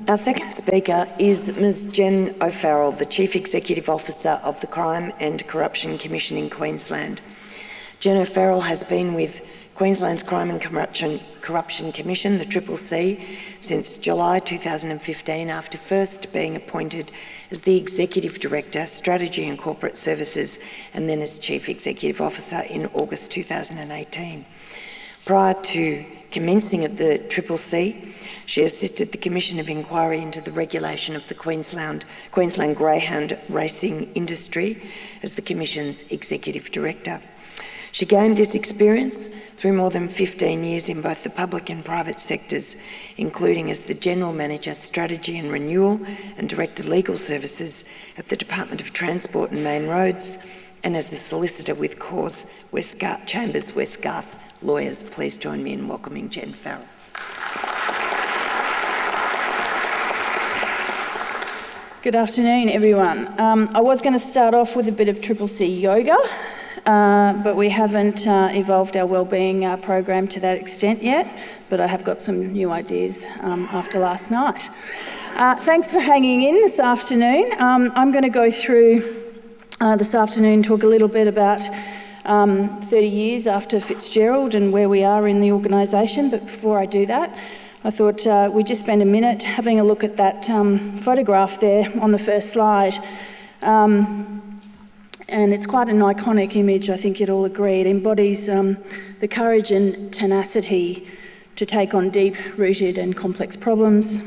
Our second speaker is Ms Jen O'Farrell, the Chief Executive Officer of the Crime and Corruption Commission in Queensland. Jen O'Farrell has been with Queensland's Crime and Corruption Commission, the CCC, since July 2015, after first being appointed as the Executive Director, Strategy and Corporate Services, and then as Chief Executive Officer in August 2018. Prior to commencing at the CCC, she assisted the Commission of Inquiry into the regulation of the Queensland greyhound racing industry as the Commission's Executive Director. She gained this experience through more than 15 years in both the public and private sectors, including as the General Manager, Strategy and Renewal and Director Legal Services at the Department of Transport and Main Roads, and as a solicitor with Cause Chambers West Garth Lawyers. Please join me in welcoming Jen Farrell. Good afternoon, everyone. I was going to start off with a bit of CCC yoga, but we haven't evolved our wellbeing program to that extent yet, but I have got some new ideas after last night. Thanks for hanging in this afternoon. I'm going to go through this afternoon, talk a little bit about 30 years after Fitzgerald and where we are in the organisation, but before I do that, I thought we'd just spend a minute having a look at that photograph there on the first slide. And it's quite an iconic image, I think you'd all agree. It embodies the courage and tenacity to take on deep-rooted and complex problems,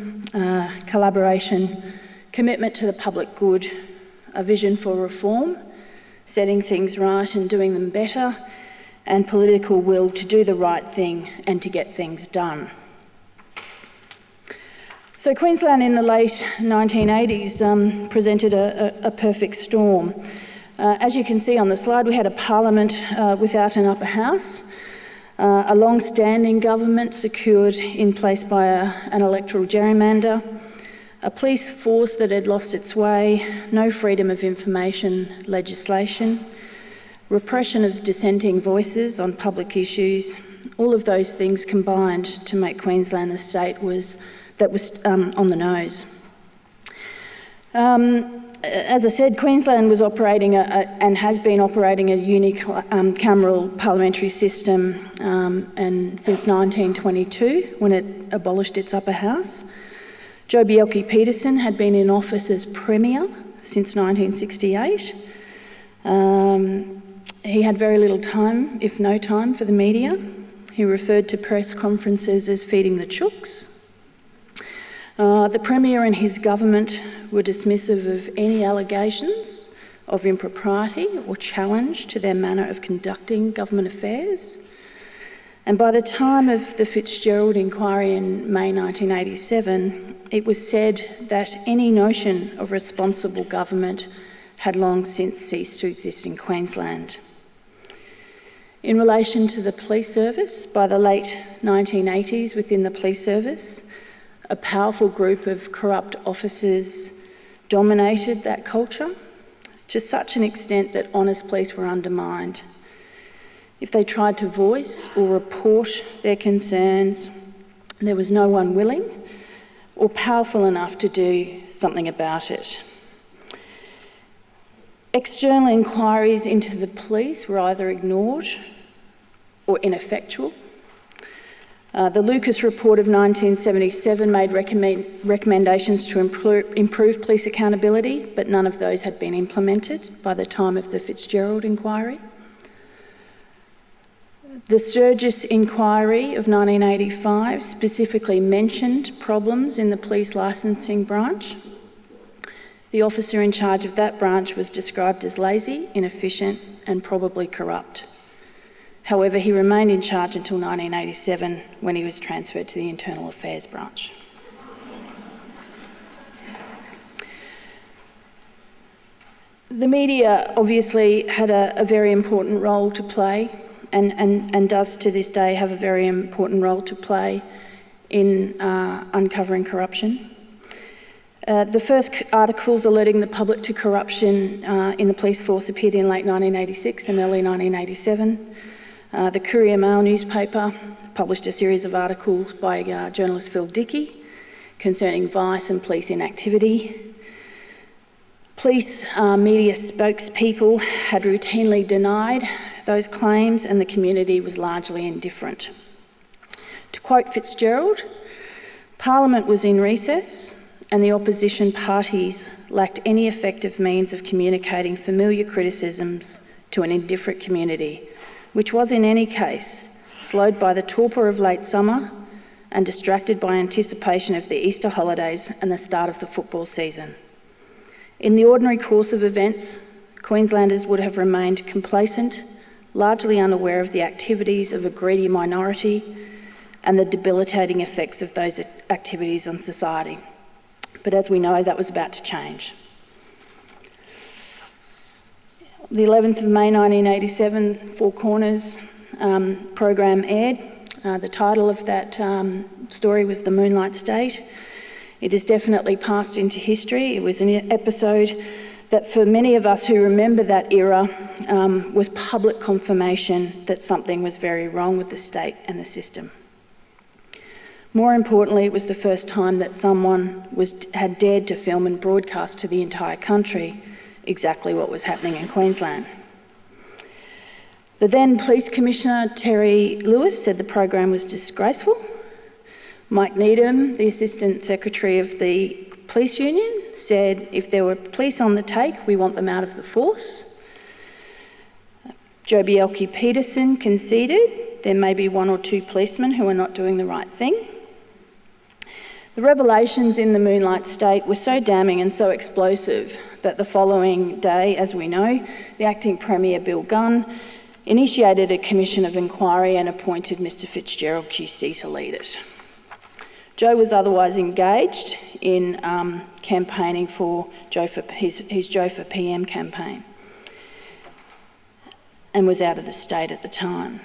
collaboration, commitment to the public good, a vision for reform, setting things right and doing them better, and political will to do the right thing and to get things done. So Queensland in the late 1980s presented a perfect storm. As you can see on the slide, we had a parliament without an upper house, a long-standing government secured in place by an electoral gerrymander, a police force that had lost its way, no freedom of information legislation, repression of dissenting voices on public issues. All of those things combined to make Queensland a state that was on the nose. As I said, Queensland was operating and has been operating a unicameral parliamentary system and since 1922, when it abolished its upper house. Joh Bjelke-Petersen had been in office as Premier since 1968. He had very little time, if no time, for the media. He referred to press conferences as feeding the chooks. The Premier and his government were dismissive of any allegations of impropriety or challenge to their manner of conducting government affairs. And by the time of the Fitzgerald Inquiry in May 1987, it was said that any notion of responsible government had long since ceased to exist in Queensland. In relation to the police service, by the late 1980s within the police service, a powerful group of corrupt officers dominated that culture to such an extent that honest police were undermined. If they tried to voice or report their concerns, there was no one willing or powerful enough to do something about it. External inquiries into the police were either ignored or ineffectual. The Lucas Report of 1977 made recommendations to improve police accountability, but none of those had been implemented by the time of the Fitzgerald Inquiry. The Sturgis Inquiry of 1985 specifically mentioned problems in the police licensing branch. The officer in charge of that branch was described as lazy, inefficient, and probably corrupt. However, he remained in charge until 1987, when he was transferred to the Internal Affairs branch. The media obviously had a very important role to play and does to this day have a very important role to play in uncovering corruption. The first articles alerting the public to corruption in the police force appeared in late 1986 and early 1987. The Courier Mail newspaper published a series of articles by journalist Phil Dickey concerning vice and police inactivity. Police media spokespeople had routinely denied those claims, and the community was largely indifferent. To quote Fitzgerald, Parliament was in recess and the opposition parties lacked any effective means of communicating familiar criticisms to an indifferent community, which was in any case slowed by the torpor of late summer and distracted by anticipation of the Easter holidays and the start of the football season. In the ordinary course of events, Queenslanders would have remained complacent, largely unaware of the activities of a greedy minority and the debilitating effects of those activities on society. But as we know, that was about to change. The 11th of May 1987, Four Corners program aired. The title of that story was The Moonlight State. It has definitely passed into history. It was an episode that for many of us who remember that era was public confirmation that something was very wrong with the state and the system. More importantly, it was the first time that someone had dared to film and broadcast to the entire country exactly what was happening in Queensland. The then Police Commissioner, Terry Lewis, said the program was disgraceful. Mike Needham, the Assistant Secretary of the Police Union, said if there were police on the take, we want them out of the force. Joe Bielke-Peterson conceded there may be one or two policemen who are not doing the right thing. The revelations in the Moonlight State were so damning and so explosive that the following day, as we know, the acting Premier Bill Gunn initiated a commission of inquiry and appointed Mr Fitzgerald QC to lead it. Joe was otherwise engaged in campaigning for his Joe for PM campaign and was out of the state at the time.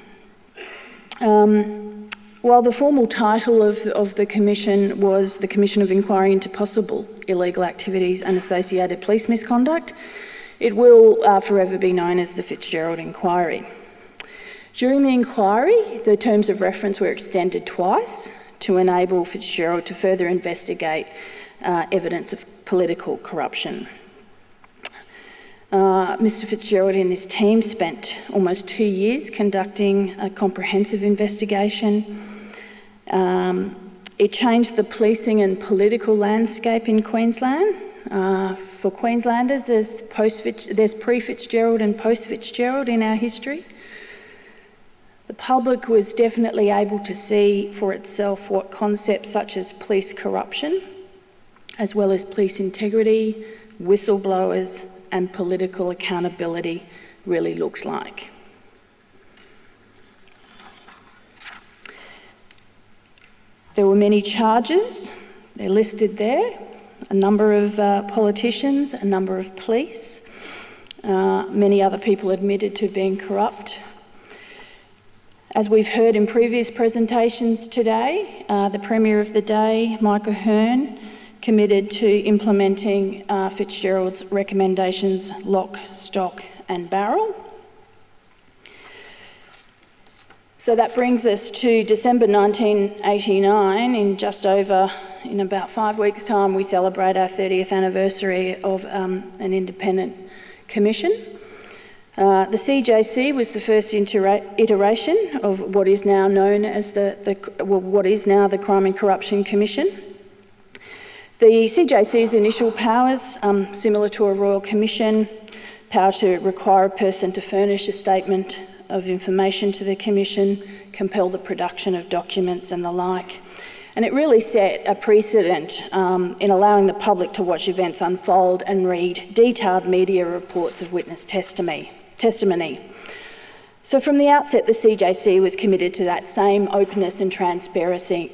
While the formal title of the commission was the Commission of Inquiry into Possible Illegal Activities and Associated Police Misconduct, it will forever be known as the Fitzgerald Inquiry. During the inquiry, the terms of reference were extended twice to enable Fitzgerald to further investigate evidence of political corruption. Mr Fitzgerald and his team spent almost 2 years conducting a comprehensive investigation. It changed the policing and political landscape in Queensland. For Queenslanders, there's pre-Fitzgerald and post-Fitzgerald in our history. The public was definitely able to see for itself what concepts such as police corruption, as well as police integrity, whistleblowers, and political accountability really looked like. There were many charges, they're listed there, a number of politicians, a number of police, many other people admitted to being corrupt. As we've heard in previous presentations today, the Premier of the day, Mike Ahern, committed to implementing Fitzgerald's recommendations lock, stock and barrel. So that brings us to December 1989. In about 5 weeks' time, we celebrate our 30th anniversary of an independent commission. The CJC was the first iteration of what is now known as what is now the Crime and Corruption Commission. The CJC's initial powers, similar to a Royal Commission, power to require a person to furnish a statement of information to the Commission, compel the production of documents and the like. And it really set a precedent in allowing the public to watch events unfold and read detailed media reports of witness testimony. So from the outset, the CJC was committed to that same openness and transparency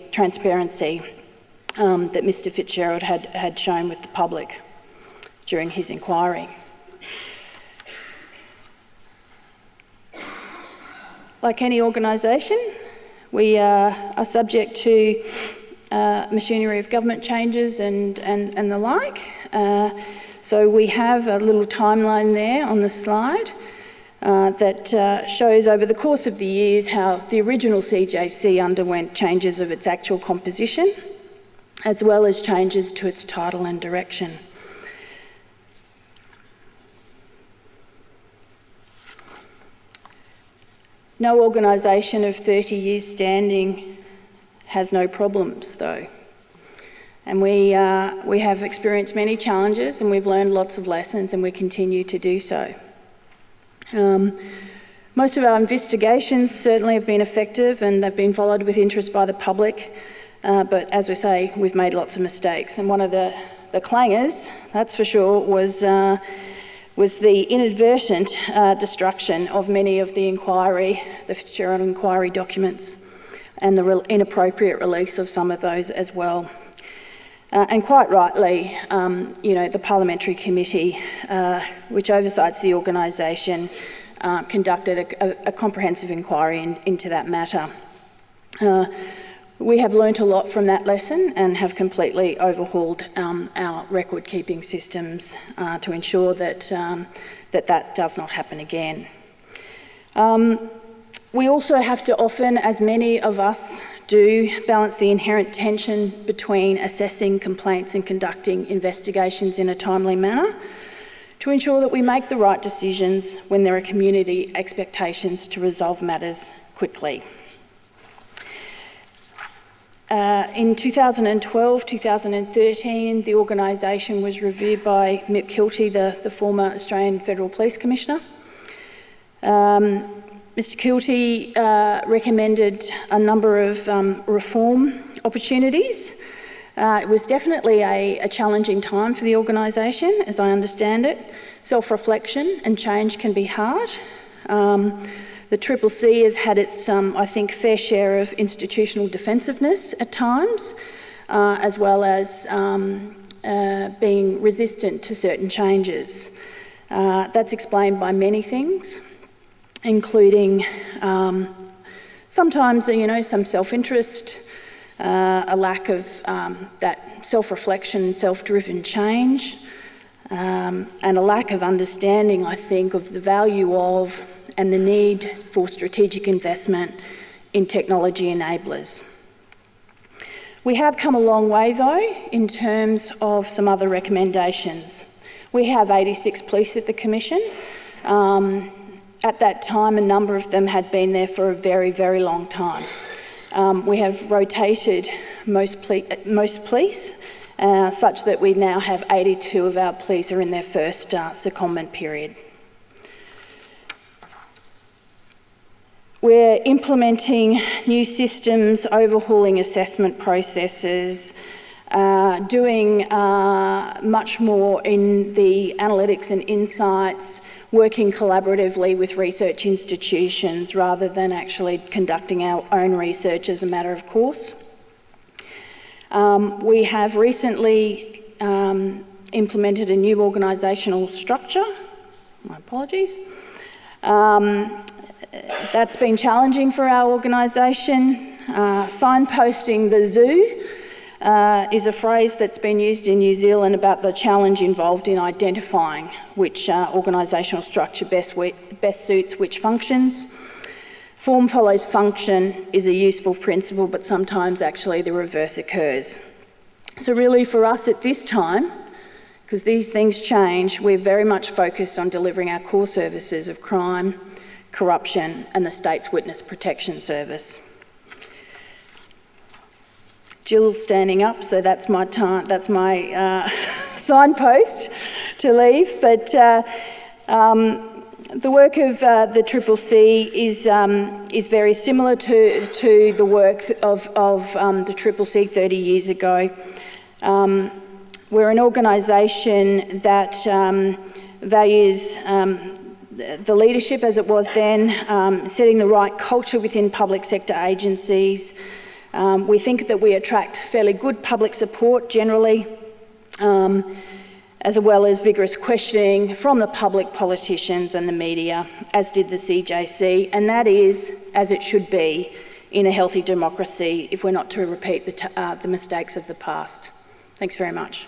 that Mr Fitzgerald had shown with the public during his inquiry. Like any organisation, we are subject to machinery of government changes and the like. So we have a little timeline there on the slide that shows over the course of the years how the original CJC underwent changes of its actual composition. as well as changes to its title and direction. No organisation of 30 years standing has no problems, though. And we have experienced many challenges, and we've learned lots of lessons, and we continue to do so. Most of our investigations certainly have been effective, and they've been followed with interest by the public. But as we say, we've made lots of mistakes. And one of the clangers, that's for sure, was the inadvertent destruction of many of the Fitzgerald Inquiry documents, and the inappropriate release of some of those as well. And quite rightly, the Parliamentary Committee, which oversees the organisation, conducted a comprehensive inquiry into that matter. We have learnt a lot from that lesson and have completely overhauled our record-keeping systems to ensure that that does not happen again. We also have to often, as many of us do, balance the inherent tension between assessing complaints and conducting investigations in a timely manner to ensure that we make the right decisions when there are community expectations to resolve matters quickly. In 2012-2013, the organisation was reviewed by Mick Kilty, the former Australian Federal Police Commissioner. Mr Kilty recommended a number of reform opportunities. It was definitely a challenging time for the organisation, as I understand it. Self-reflection and change can be hard. The CCC has had its, I think, fair share of institutional defensiveness at times, as well as being resistant to certain changes. That's explained by many things, including sometimes, some self-interest, a lack of that self-reflection and self-driven change, and a lack of understanding, I think, of the value of and the need for strategic investment in technology enablers. We have come a long way, though, in terms of some other recommendations. We have 86 police at the Commission. At that time, a number of them had been there for a very, very long time. We have rotated most police, such that we now have 82 of our police are in their first secondment period. We're implementing new systems, overhauling assessment processes, doing much more in the analytics and insights, working collaboratively with research institutions rather than actually conducting our own research as a matter of course. We have recently implemented a new organisational structure. My apologies. That's been challenging for our organisation. Signposting the zoo is a phrase that's been used in New Zealand about the challenge involved in identifying which organisational structure best suits which functions. Form follows function is a useful principle, but sometimes actually the reverse occurs. So really for us at this time, because these things change, we're very much focused on delivering our core services of crime, corruption, and the state's witness protection service. Jill's standing up, so that's my time. That's my signpost to leave. But the work of the CCC is very similar to the work of the CCC 30 years ago. We're an organisation that values the leadership as it was then, setting the right culture within public sector agencies. We think that we attract fairly good public support generally, as well as vigorous questioning from the public, politicians and the media, as did the CJC, and that is as it should be in a healthy democracy if we're not to repeat the mistakes of the past. Thanks very much.